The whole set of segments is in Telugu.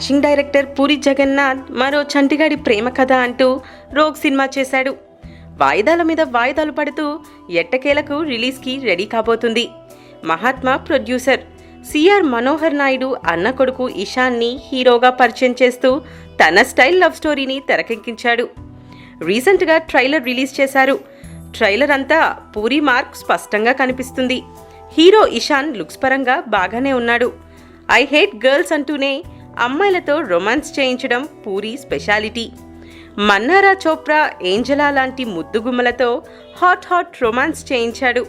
డాషింగ్ డైరెక్టర్ పూరి జగన్నాథ్ మరో చంటిగాడి ప్రేమ కథ అంటూ రోగ్ సినిమా చేశాడు. వాయిదాల మీద వాయిదాలు పడుతూ ఎట్టకేలకు రిలీజ్కి రెడీ కాబోతుంది. మహాత్మా ప్రొడ్యూసర్ సిఆర్ మనోహర్ నాయుడు అన్న కొడుకు ఇషాన్ని హీరోగా పరిచయం చేస్తూ తన స్టైల్ లవ్ స్టోరీని తెరకెక్కించాడు. రీసెంట్గా ట్రైలర్ రిలీజ్ చేశారు. ట్రైలర్ అంతా పూరి మార్క్ స్పష్టంగా కనిపిస్తుంది. హీరో ఇషాన్ లుక్స్ పరంగా బాగానే ఉన్నాడు. ఐ హేట్ గర్ల్స్ అంటూనే అమ్మాయిలతో రొమాన్స్ చేయించడం పూరి స్పెషాలిటీ. మన్నారా చోప్రా, ఏంజలా లాంటి ముద్దుగుమ్మలతో హాట్ రొమాన్స్ చేయించాడు.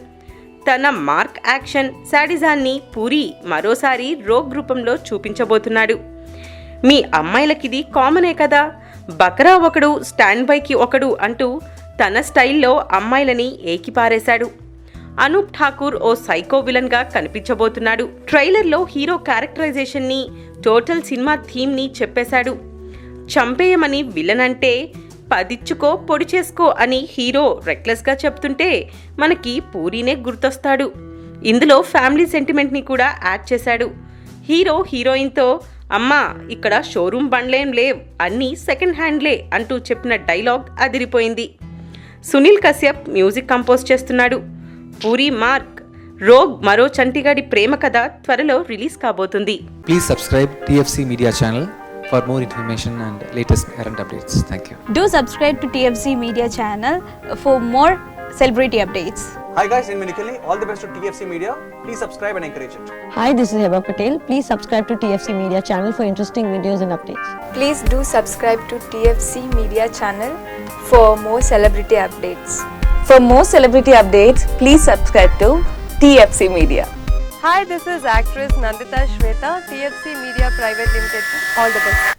తన మార్క్ యాక్షన్ శాడిజాన్ని పూరి మరోసారి రోగ్ రూపంలో చూపించబోతున్నాడు. మీ అమ్మాయిలకిది కామనే కదా, బకరా ఒకడు స్టాండ్ బైకి ఒకడు అంటూ తన స్టైల్లో అమ్మాయిలని ఏకిపారేశాడు. అనూప్ ఠాకూర్ ఓ సైకో విలన్గా కనిపించబోతున్నాడు. ట్రైలర్లో హీరో క్యారెక్టరైజేషన్ని, టోటల్ సినిమా థీమ్ని చెప్పేశాడు. చంపేయమని విలన్ అంటే పదిచ్చుకో పొడి చేసుకో అని హీరో రెక్లెస్గా చెప్తుంటే మనకి పూరీనే గుర్తొస్తాడు. ఇందులో ఫ్యామిలీ సెంటిమెంట్ని కూడా యాడ్ చేశాడు. హీరో హీరోయిన్తో అమ్మా ఇక్కడ షోరూమ్ బండ్లేం లేవ్, అన్నీ సెకండ్ హ్యాండ్లే అంటూ చెప్పిన డైలాగ్ అదిరిపోయింది. సునీల్ కశ్యప్ మ్యూజిక్ కంపోజ్ చేస్తున్నాడు. పూరి మార్క్ రోగ్ మరో చంటిగాడి ప్రేమ కథ త్వరలో రిలీజ్ కాబోతుంది. Please subscribe TFC Media channel for more information and latest current updates. Thank you. Do subscribe to TFC Media channel for more celebrity updates. Hi guys, in Minikali, all the best to TFC Media. Please subscribe and encourage it. Hi, this is Heba Patel. Please subscribe to TFC Media channel for interesting videos and updates. Please do subscribe to TFC Media channel for more celebrity updates. For more celebrity updates, please subscribe to TFC Media. Hi, this is actress Nandita Shweta, TFC Media Private Limited. All the best.